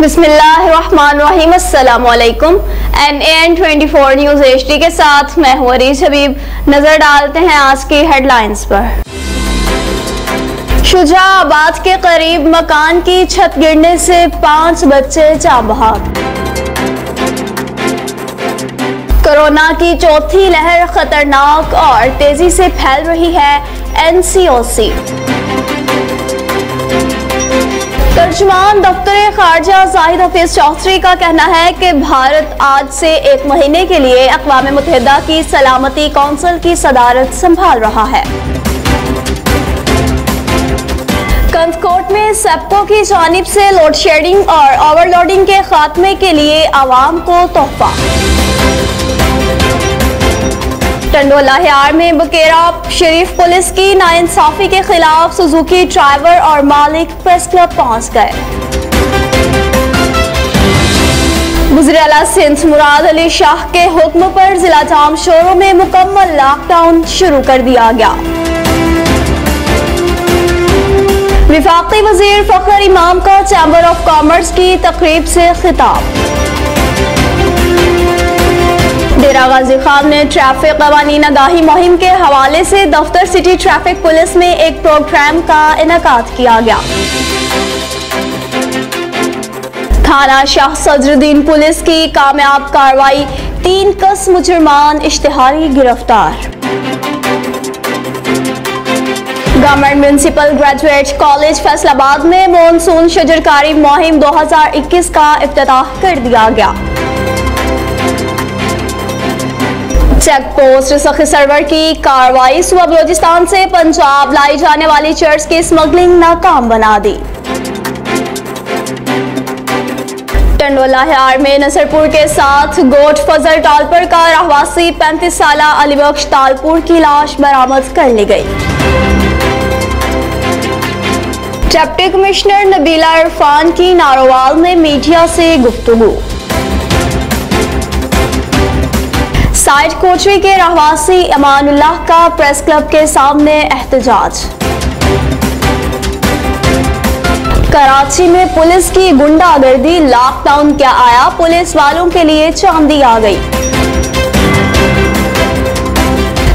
बिस्मिल्लाहिर्रहमानिर्रहीम। अस्सलामुअलैकुम। NAN 24 news HD के साथ मैं हूं अरीज हबीब। नजर डालते हैं आज की हेडलाइंस पर। शुजाआबाद के करीब मकान की छत गिरने से 5 बच्चे जाँ बहक। कोरोना की चौथी लहर खतरनाक और तेजी से फैल रही है। NCOC। तर्जुमान दफ्तर खारजा जाहिद हफीज चौधरी का कहना है कि भारत आज से 1 महीने के लिए अक़वाम मुत्तहिदा की सलामती कौंसिल की सदारत संभाल रहा है। कंदकोट में सेप्को की जानिब से लोड शेडिंग और ओवरलोडिंग के खात्मे के लिए आवाम को तोहफा। टंडोला हियार में बकेरा शरीफ पुलिस की नाइंसाफी के खिलाफ सुजुकी ड्राइवर और मालिक प्रेस क्लब पहुंच गए। वज़ीर-ए-आला सिंध मुराद अली शाह के हुक्म पर जिला जाम शोरों में मुकम्मल लॉकडाउन शुरू कर दिया गया। विफाकी वजीर फखर इमाम का चैम्बर ऑफ कॉमर्स की तकरीब से खिताब। डेरा गाजी खान में ट्रैफिक कवानीन आगाही मुहिम के हवाले से दफ्तर सिटी ट्रैफिक पुलिस में एक प्रोग्राम का इनेकाद किया गया। थाना शाह सदरुद्दीन पुलिस की कामयाब कार्रवाई, 3 कस मुजरमान इश्तिहारी गिरफ्तार। Government municipal graduate college Faisalabad में मॉनसून शजरकारी मुहिम 2021 का इफ्तिताह कर दिया गया। चेक पोस्ट सखी सर्वर की कार्रवाई, सूबा बलोचिस्तान से पंजाब लाई जाने वाली चर्च की स्मगलिंग नाकाम बना दी। टंडोला हियार में नसरपुर के साथ गोट फजल टालपुर का रहवासी 35 साला अलीबख्श तालपुर की लाश बरामद कर ली गई। डिप्टी कमिश्नर नबीला इरफान की नारोवाल में मीडिया से गुफ्तगू। साइड कोचरी के रहवासी अमानुल्लाह का प्रेस क्लब के सामने एहतजाज। कराची में पुलिस की गुंडागर्दी, लॉकडाउन क्या आया, पुलिस वालों के लिए चांदी आ गई।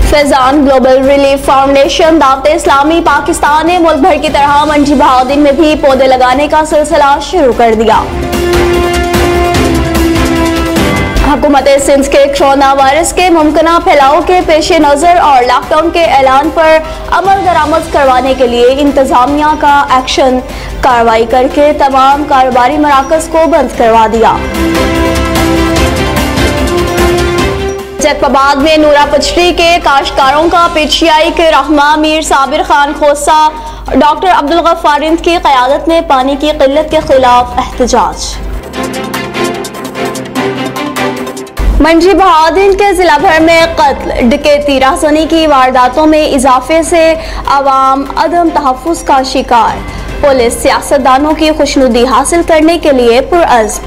Faizan global relief foundation Dawat Islami Pakistan ने मुल्क भर की तरह मंडी बहाउद्दीन में भी पौधे लगाने का सिलसिला शुरू कर दिया। हुकूमत सिंध के कोरोना वायरस के मुमकिना फैलाव के पेश नज़र और लॉकडाउन के ऐलान पर अमल दरामद करवाने के लिए इंतजामिया का एक्शन कार्रवाई करके तमाम कारोबारी मराकज को बंद करवा दिया। जैकबाबाद में नूरा पचरी के काश्तकारों का PTI के रहनुमा मीर साबिर खान खोसा डॉक्टर अब्दुल गफ्फार रिंद की क़यादत में पानी की किल्लत के खिलाफ एहतजाज। मंडी बहाउद्दीन के जिला भर में कत्ल, डकैती, राहज़नी की वारदातों में इजाफे से आवाम अदम तहफ़्फ़ुज़ का शिकार। पुलिस सियासतदानों की खुशनुदी हासिल करने के लिए पुरअज़्म।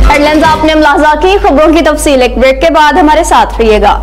हेडलाइंस आपने मुलाहज़ा की, खबरों की तफसील एक ब्रेक के बाद हमारे साथ रहिएगा।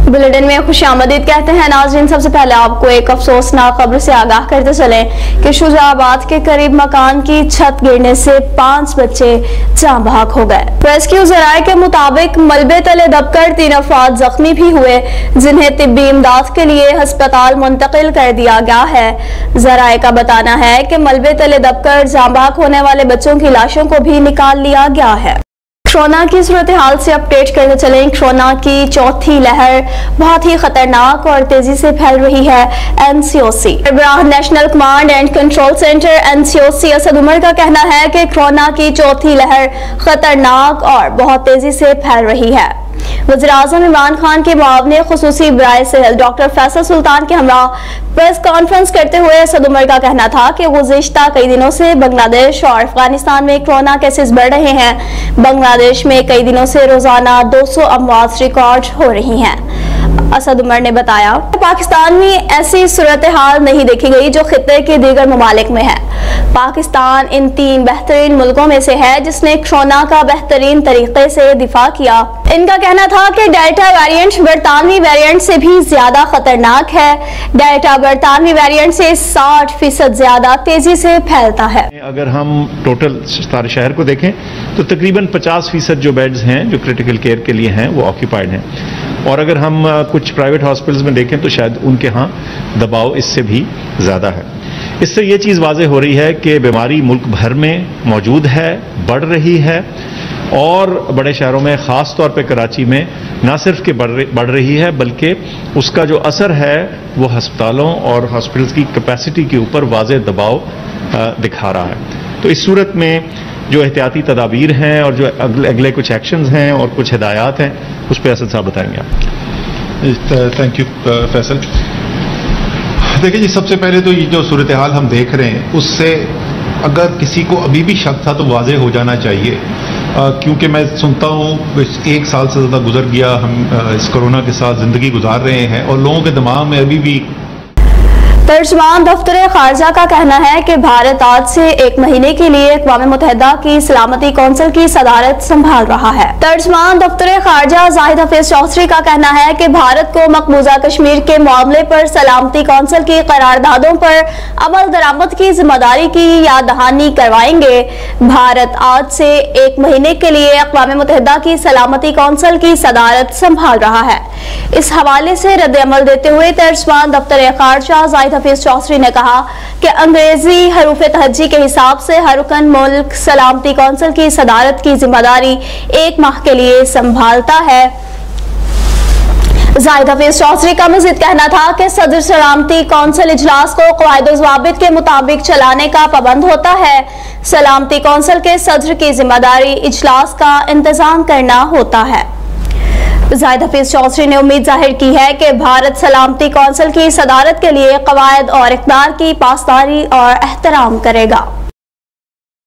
बुलेटिन में खुशामदीद कहते हैं नाज़रीन। सबसे पहले आपको एक अफसोसनाक खबर से आगाह करते चले कि शुजाआबाद के करीब मकान की छत गिरने से 5 बच्चे जाँ बहक हो गए। रेस्क्यू ज़राए के मुताबिक मलबे तले दबकर 3 अफराद जख्मी भी हुए, जिन्हें तिब्बी इमदाद के लिए अस्पताल मुंतकिल कर दिया गया है। ज़राए का बताना है कि मलबे तले दबकर जाँ बहक होने वाले बच्चों की लाशों को भी निकाल लिया गया है। कोरोना की सूरत हाल से अपडेट करते चलें। कोरोना की चौथी लहर बहुत ही खतरनाक और तेजी से फैल रही है। NCOC national command and control centre NCOC Asad Umar का कहना है कि कोरोना की चौथी लहर खतरनाक और बहुत तेजी से फैल रही है। वज़ीर-ए-आज़म इमरान खान के मुआवने खुसूसी बराए सेहत डॉक्टर फैसल सुल्तान के हमरा प्रेस कॉन्फ्रेंस करते हुए असद उमर का कहना था कि गुज़िश्ता कई दिनों से बांग्लादेश और अफगानिस्तान में कोरोना केसेस बढ़ रहे हैं। बांग्लादेश में कई दिनों से रोजाना 200 अमवात रिकॉर्ड हो रही हैं। असद उमर ने बताया, पाकिस्तान में ऐसी सूरत हाल नहीं देखी गई जो खित्ते के दीगर ममालिक में है। पाकिस्तान इन 3 बेहतरीन मुल्कों में से है जिसने कोरोना का बेहतरीन तरीके से दिफा किया। इनका कहना था कि डेल्टा वेरिएंट बरतानवी वेरिएंट से भी ज्यादा खतरनाक है। डेल्टा बरतानवी वेरिएंट से 60% ज्यादा तेजी से फैलता है। अगर हम टोटल सारे शहर को देखें तो तकरीबन 50% जो बेड्स हैं जो क्रिटिकल केयर के लिए हैं वो ऑक्यूपाइड हैं, और अगर हम कुछ प्राइवेट हॉस्पिटल्स में देखें तो शायद उनके यहाँ दबाव इससे भी ज़्यादा है। इससे ये चीज़ वाज़ेह हो रही है कि बीमारी मुल्क भर में मौजूद है, बढ़ रही है, और बड़े शहरों में ख़ास तौर पे कराची में ना सिर्फ कि बढ़ रही है बल्कि उसका जो असर है वो हस्पतालों और हॉस्पिटल्स की कैपेसिटी के ऊपर वाज़ेह दबाव दिखा रहा है। तो इस सूरत में जो एहतियाती तदाबीर हैं और जो अगले कुछ एक्शंस हैं और कुछ हिदायत हैं उस पर असद साहब बताएंगे आप। Thank you Faisal. देखिए जी, सबसे पहले तो ये जो सूरत हाल हम देख रहे हैं उससे अगर किसी को अभी भी शक था तो वाज़ेह हो जाना चाहिए, क्योंकि मैं सुनता हूँ 1 साल से ज़्यादा गुजर गया, हम इस कोरोना के साथ ज़िंदगी गुजार रहे हैं और लोगों के दिमाग में अभी भी। तर्जुमान दफ्तर खारजा का कहना है कि भारत आज से 1 महीने के लिए अक़वाम मुत्तहिदा की सलामती कौंसिल की सदारत संभाल रहा है। तर्जुमान दफ्तर खारजा जाहिद हफीज चौधरी का कहना है कि भारत को मकबूजा कश्मीर के मामले पर सलामती कौंसिल की करारदादों पर अमल दरामद की जिम्मेदारी की याद दहानी करवाएंगे। भारत आज से 1 महीने के लिए अक़वाम मुत्तहिदा की सलामती कौंसिल की सदारत संभाल रहा है। इस हवाले से रद्द अमल देते हुए तर्जुमान दफ्तर खारजा जाहिद हफीज चौधरी ने कहा कि अंग्रेजी हरूफ तहज्जी के हिसाब से हर रुकन मुल्क सलामती कौंसिल की सदारत की जिम्मेदारी 1 माह के लिए संभालता है। जाहिद हफीज चौधरी का मजीद कहना था कि सदर सलामती कौंसिल इजलास को क़वाइद व ज़वाबित के मुताबिक चलाने का पाबंद होता है। सलामती कौंसिल के सदर की जिम्मेदारी इजलास का इंतजाम करना होता है। जाहिद हफीज चौधरी ने उम्मीद जाहिर की है कि भारत सलामती कौंसिल की सदारत के लिए कवायद और इक़दार की पासदारी और एहतराम करेगा।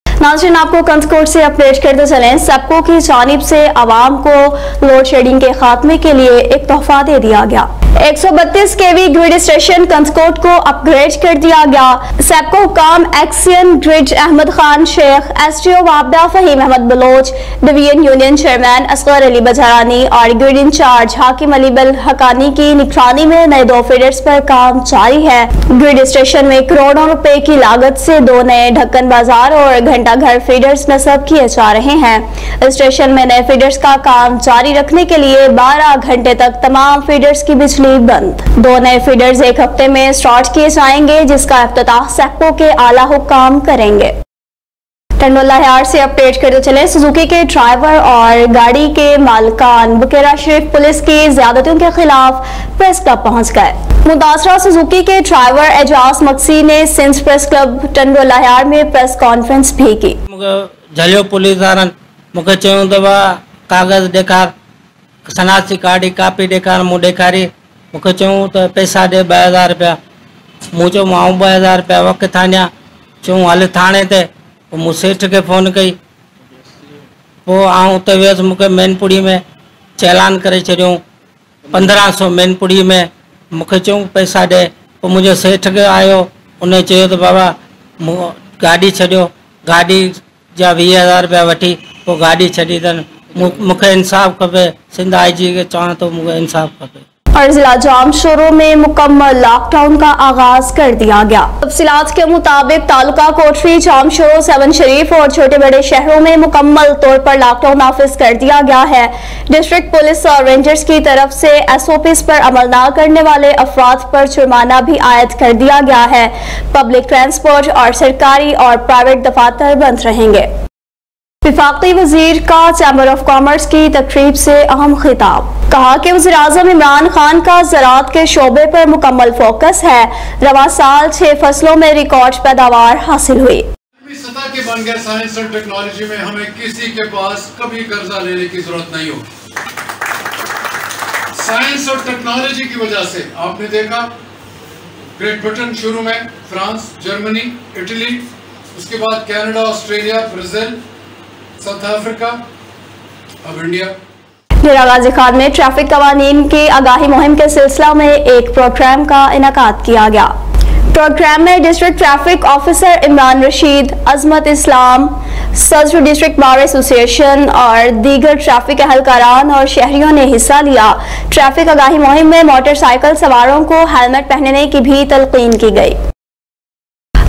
नाज़रीन, आपको कंसकोट से अपडेट करते चलें। सबको की जानिब से आवाम को लोड शेडिंग के खात्मे के लिए एक तोहफा दे दिया गया। 132 kV ग्रिड स्टेशन कंसकोट को अपग्रेड कर दिया गया। सबको हुकाम XEN grid Ahmad Khan Sheikh, SDO वाबदा Faheem Ahmad Baloch, division union chairman Asghar Ali Bajarani और ग्रिड इंचार्ज हाकिम अली बल हकानी की निगरानी में नए 2 फीडर्स पर काम जारी है। ग्रिड स्टेशन में करोड़ों रुपए की लागत से 2 नए ढक्कन बाजार और घंटा घर फीडर्स नस्ब किए जा रहे हैं। स्टेशन में नए फीडर्स का काम जारी रखने के लिए 12 घंटे तक तमाम फीडर्स की बिजली बंद। 2 नए फीडर्स 1 हफ्ते में स्टार्ट किए जाएंगे, जिसका इफ्तिताह सेक्को के आला हुक्काम करेंगे। टंडोला यार्ड से अपडेट करते चले। सुजुकी के ड्राइवर और गाड़ी के मालिकान बुकेरा शरीफ पुलिस की ज्यादतियों के खिलाफ प्रेस क्लब पहुंच गए। मुतासरा सुजुकी के ड्राइवर एजाज मक्सी ने सिंध प्रेस क्लब टंडोला यार्ड में प्रेस कॉन्फ्रेंस भी की। झलियो पुलिस वारनि मूंखे चयूं त कागज़ ॾेखार, शनाख्ती कार्ड जी कापी ॾेखार, मूं ॾेखारी। मूंखे चयूं त पैसा ॾे 2000 रुपया। मूं चयो मां 2000 रुपया वक़्तु था ॾियां। चयूं हल थाणे ते। पोइ मूं सेठ खे फ़ोन कई, पोइ आउं उते वियुसि। मूंखे मैनपुरी में चालान करे छॾियऊं 1500 मैनपुरी में। मूंखे चयूं पैसा ॾे। पोइ मुंहिंजो सेठ खे आयो, उन चयो त बाबा मूं गाॾी छॾियो। गाॾी जा 20,000 रुपया वठी पोइ गाॾी छॾी अथनि। मूंखे इंसाफ़ खपे। सिंध IG खे चवां थो मूंखे इंसाफ़ खपे। और जिला जामशोरों में मुकम्मल लॉकडाउन का आगाज कर दिया गया। तफसीलात के मुताबिक तालुका कोटरी, जामशोरो, 7 शरीफ और छोटे बड़े शहरों में मुकम्मल तौर पर लॉकडाउन नाफिज कर दिया गया है। डिस्ट्रिक्ट पुलिस और रेंजर्स की तरफ से SOPs पर अमल न करने वाले अफराद पर जुर्माना भी आयद कर दिया गया है। पब्लिक ट्रांसपोर्ट और सरकारी और प्राइवेट दफातर बंद रहेंगे। वफाकी वजीर का चैम्बर ऑफ कॉमर्स की तकरीब से अहम खिताब। कहा कि वज़ीर-ए-आज़म इमरान खान का ज़राअत के शोबे पर मुकम्मल फोकस है। रवा साल 6 फसलों में रिकॉर्ड पैदावार हासिल हुई। सतह के बन गया साइंस और टेक्नोलॉजी में, हमें किसी के पास कभी कर्जा लेने की जरूरत नहीं होगी। साइंस और टेक्नोलॉजी की वजह से आपने देखा ग्रेट ब्रिटेन शुरू में, फ्रांस, जर्मनी, इटली, उसके बाद Canada, Australia, Brazil, south Africa, अब इंडिया। डेरा गाजी खान में ट्रैफिक कवानीन की आगाही मुहिम के सिलसिला में एक प्रोग्राम का इनेकाद किया गया। प्रोग्राम में district traffic officer Imran Rashid, Azmat Islam, सदर डिस्ट्रिक्ट बार एसोसिएशन और दीगर ट्रैफिक अहलकारान और शहरियों ने हिस्सा लिया। ट्रैफिक आगाही मुहिम में मोटरसाइकिल सवारों को हेलमेट पहनने की भी तलकीन की गई।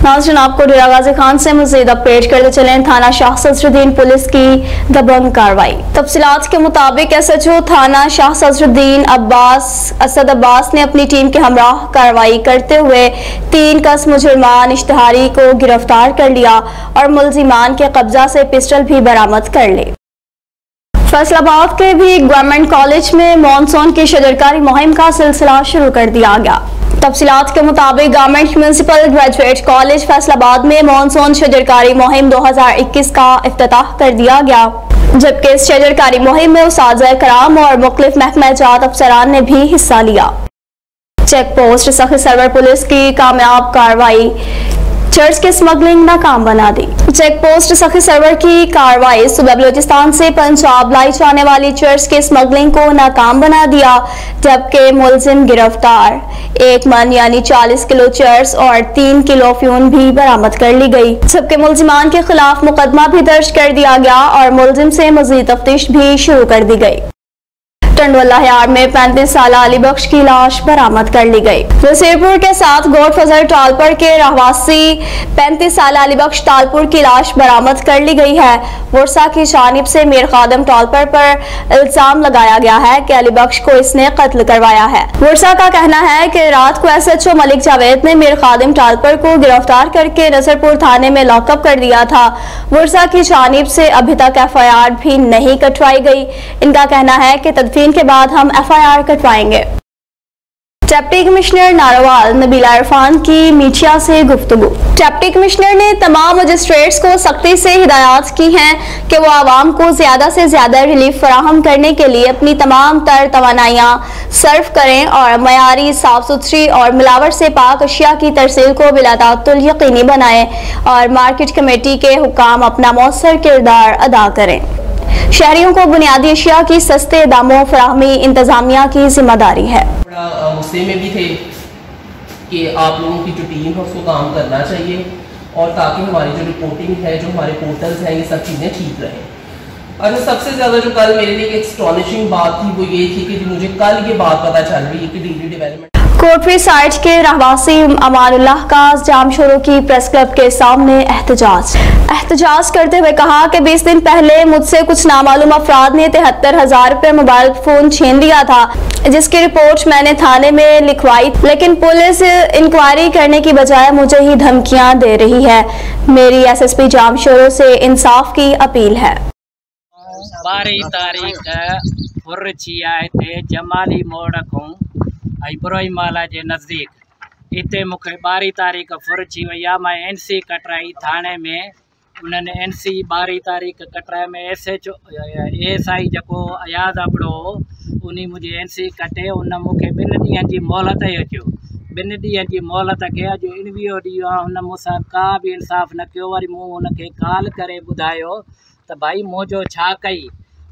नाज़रीन, आपको डेरा गाजी खान से मज़ीद अपडेट करते चलें। थाना शाह सदरुद्दीन पुलिस की दबंग कार्रवाई। तफसीलात के मुताबिक SHO थाना शाह सदरुद्दीन असद अब्बास ने अपनी टीम के हमराह कार्रवाई करते हुए 3 कस मुजरिमान इश्तिहारी को गिरफ्तार कर लिया और मुलजिमान के कब्जा से पिस्टल भी बरामद कर ली। फैसलाबाद के भी गवर्नमेंट कॉलेज में मॉनसून की शजरकारी मुहिम का सिलसिला शुरू कर दिया गया। तफसीलात के मुताबिक government municipal graduate college Faisalabad में मॉनसून शजरकारी मुहिम 2021 का इफ्तिताह कर दिया गया, जबकि इस शजरकारी मुहिम में उस्ताद कराम और मुख्तलिफ महकमा जात अफसरान ने भी हिस्सा लिया। चेक पोस्ट सखी सरवर पुलिस की कामयाब कार्रवाई चर्च की स्मगलिंग नाकाम बना दी। चेक पोस्ट सखी सरवर की कार्रवाई सुबह बलूचिस्तान से पंजाब लाई जाने वाली चर्च की स्मगलिंग को नाकाम बना दिया, जबकि मुलजिम गिरफ्तार। 1 मन यानी 40 किलो चर्च और 3 किलो अफीम भी बरामद कर ली गई, जबकि मुलजिमान के खिलाफ मुकदमा भी दर्ज कर दिया गया और मुलजिम से मजीद तफ्तीश भी शुरू कर दी गई। टंडवाला यार्ड में 35 साल अली बख्श की लाश बरामद कर ली गई। वसीरपुर के साथ गोड फजल टालपुर के रहवासी 35 साल अली बख्श टालपुर की लाश बरामद कर ली गई है। वर्षा की जानिब से मीर खादम टालपुर पर इल्जाम लगाया गया है कि अली बख्श को इसने कत्ल करवाया है। वर्षा का कहना है कि रात को SHO मलिक जावेद ने मीर खादम टालपुर को गिरफ्तार करके नसरपुर थाने में लॉकअप कर दिया था। वर्षा की जानिब से अभी तक FIR भी नहीं कटवाई गई। इनका कहना है कि तदफीन के बाद हम FIR कटवाएंगे। डिप्टी कमिश्नर नारोवाल नबीला इरफान की मीडिया से गुफ्तगू। डिप्टी कमिश्नर ने तमाम मजिस्ट्रेट्स को सख्ती से हिदायत की हैं कि वो आवाम को ज्यादा से ज्यादा रिलीफ फराहम करने के लिए अपनी तमाम तर तवानाइयाँ सर्व करें और मयारी, साफ सुथरी और मिलावट से पाक अशिया की तरसील को बिलातातुल यकीनी बनाएं और मार्केट कमेटी के हुक्काम अपना मौसर किरदार अदा करें। शहरियों को बुनियादी अशिया की सस्ते दामों फराहमी इंतजामिया की जिम्मेदारी है। बड़ा गुस्से में भी थे कि आप लोगों की जो टीम है उसको काम करना चाहिए और ताकि हमारी जो रिपोर्टिंग है, जो हमारे पोर्टल्स हैं, ये सब चीज़ें ठीक रहें। और सबसे ज़्यादा जो कल मेरे लिए एक एस्टॉनिशिंग बात थी वो ये थी कि मुझे कल ये बात पता चल रही है कि डिग्री डेवलपमेंट कोटरी साइड के रहवासी अमानुल्लाह का जाम शोरों की प्रेस क्लब के सामने एहतजाज करते हुए कहा कि 20 दिन पहले मुझसे कुछ नामालूम अफराद ने 73,000 रुपये मोबाइल फोन छीन लिया था, जिसकी रिपोर्ट मैंने थाने में लिखवाई, लेकिन पुलिस इंक्वायरी करने की बजाय मुझे ही धमकियां दे रही है। मेरी SSP जाम शोरों से इंसाफ की अपील है। 12 तारीख थे जमाली मोड़ को बुरोई माला के नज़दीक इतने मुख्य 12 तारीख फुरची वही मैं NC कटराई थाने में उन्होंने NC 12 तारीख कटराई में SI जो अयाज अपड़ो उन्हीं मुझे NC कटे उन मुख्य 2 ॾींहंनि की मोहलत अचो 2 ॾींहंनि की मोहलत के अॼु इनवियो ॾींहुं आहे हुन मूंसां का भी इंसाफ़ न कयो। वरी मूं हुनखे कॉल करे ॿुधायो त भाई मुझो छा कई,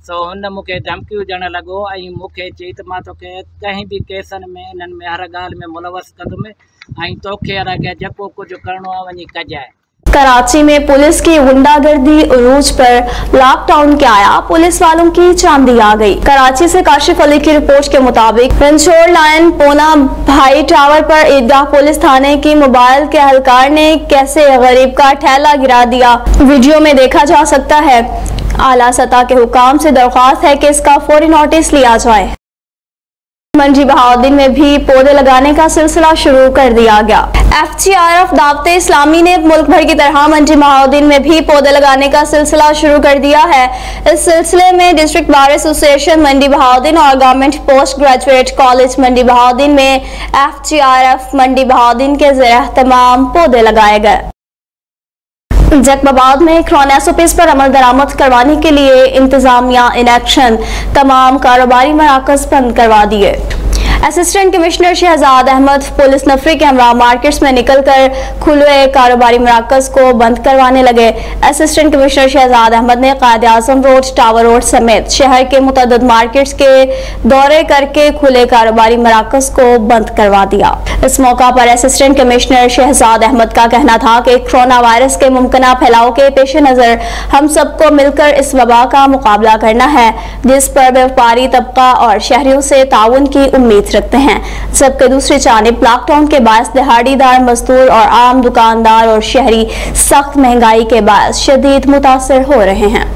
सो हुन मूंखे धमकियूं ॾियणु लॻो ऐं मूंखे चई त मां तोखे कंहिं बि केसनि में इन्हनि में हर ॻाल्हि में मुलवस कंदुमि ऐं तोखे अलाए जेको कुझु करिणो आहे वञी कजाए। कराची में पुलिस की गुंडागर्दी उरूज पर लॉकडाउन क्या आया, पुलिस वालों की चांदी आ गई। कराची से काशिफ अली की रिपोर्ट के मुताबिक रंछोड़ लाइन पोना भाई टावर पर ईदगाह पुलिस थाने की मोबाइल के एहलकार ने कैसे गरीब का ठेला गिरा दिया, वीडियो में देखा जा सकता है। आला सतह के हुकाम से दरख्वास्त है कि इसका फौरी नोटिस लिया जाए। मंडी बहाउद्दीन में भी पौधे लगाने का सिलसिला शुरू कर दिया गया। FGRF दावते इस्लामी ने मुल्क भर की तरह मंडी बहाउद्दीन में भी पौधे लगाने का सिलसिला शुरू कर दिया है। इस सिलसिले में डिस्ट्रिक्ट बार एसोसिएशन मंडी बहाउद्दीन और गवर्नमेंट पोस्ट ग्रेजुएट कॉलेज मंडी बहाउद्दीन में FGRF मंडी बहाउद्दीन के ज़रिए तमाम पौधे लगाए गए। जैकबाबाद में कोरोना SOPs पर अमल दरामद करवाने के लिए इंतजामिया इन एक्शन, तमाम कारोबारी मराकज बंद करवा दिए। Assistant commissioner Shahzad Ahmad police नफरी के हमरा मार्केट्स में निकलकर खुले कारोबारी मराकज को बंद करवाने लगे। असिस्टेंट कमिश्नर शहजाद अहमद ने कायद-ए-आज़म रोड, टावर रोड समेत शहर के मुतअद्दिद मार्केट्स के दौरे करके खुले कारोबारी मराकज को बंद करवा दिया। इस मौका पर असिस्टेंट कमिश्नर शहजाद अहमद का कहना था कि कोरोना वायरस के मुमकिन फैलाव के पेश नजर हम सबको मिलकर इस वबा का मुकाबला करना है, जिस पर व्यापारी तबका और शहरियों से ताउन की उम्मीद रखते हैं। जबकि दूसरी जानिब लॉकडाउन के बायस दिहाड़ीदार मजदूर और आम दुकानदार और शहरी सख्त महंगाई के बायस शदीद मुतासिर हो रहे हैं।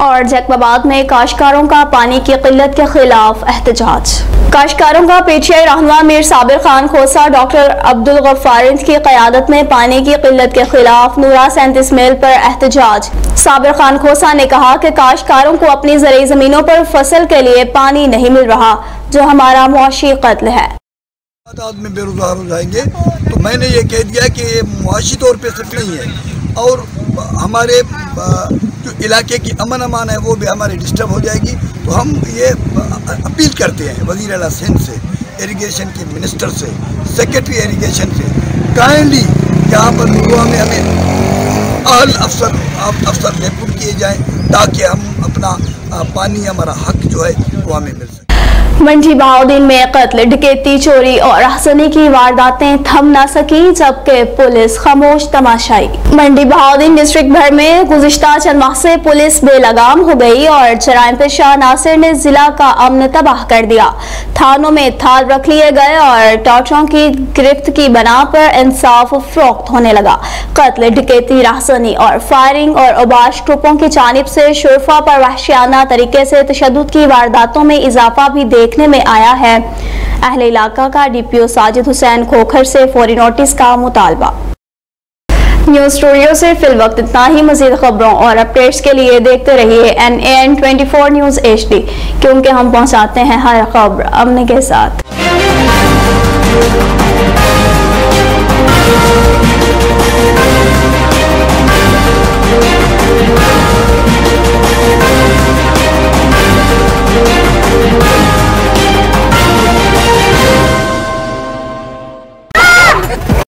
और जैकबाबाद में काश्तकारों का पानी की किल्लत के खिलाफ एहतजाज। काश्तकारों का पीटीआई रहनुमा मीर साबिर खान खोसा डॉक्टर अब्दुल गफ्फार की क़यादत में पानी की किल्लत के खिलाफ नूरा 37 मील पर एहतजाज। साबिर खान खोसा ने कहा कि काश्तकारों को अपनी ज़रूरी ज़मीनों पर फसल के लिए पानी नहीं मिल रहा, जो हमारा मुआशी कत्ल है। तादाद में बेरोजगार हो जाएंगे, तो मैंने ये कह दिया कि ये मुआशी तौर पर सिर्फ नहीं है और हमारे जो इलाके की अमन अमान है वो भी हमारी डिस्टर्ब हो जाएगी। तो हम ये अपील करते हैं वज़ीर आला सिंध से, इरिगेशन के मिनिस्टर से, सेक्रेटरी इरिगेशन से, काइंडली यहाँ पर निगोह में हमें अहल अफसर नियुक्त किए जाएँ ताकि हम अपना पानी, हमारा हक जो है वो हमें मिल सके। मंडी बहाउद्दीन में कत्ल, डकैती, चोरी और राहसनी की वारदातें थम न सकी, जबकि पुलिस खामोश तमाशाई। मंडी बहाउद्दीन डिस्ट्रिक्ट भर में गुज़िश्ता चंद माह से पुलिस बेलगाम हो गई और जराइम पेशा नासिर ने जिला का अमन तबाह कर दिया। थानों में थाल रख लिए गए और टॉर्चों की गिरफ्त की बना पर इंसाफ फरोख्त होने लगा। कत्ल, डकैती, राहसनी और फायरिंग और अबाश ग्रुपों की जानिब से शुरफा पर वहशियाना तरीके से तशद्दुद की वारदातों में इजाफा भी देखने में आया है। अहले इलाका का DPO साजिद हुसैन खोखर से फौरी नोटिस का मुतालबा। न्यूज़ स्टूडियो से फिल वक्त इतना ही। मज़ीद खबरों और अपडेट्स के लिए देखते रहिए NAN 24 न्यूज़ HD, क्योंकि हम पहुंचाते हैं हर खबर अमन के साथ।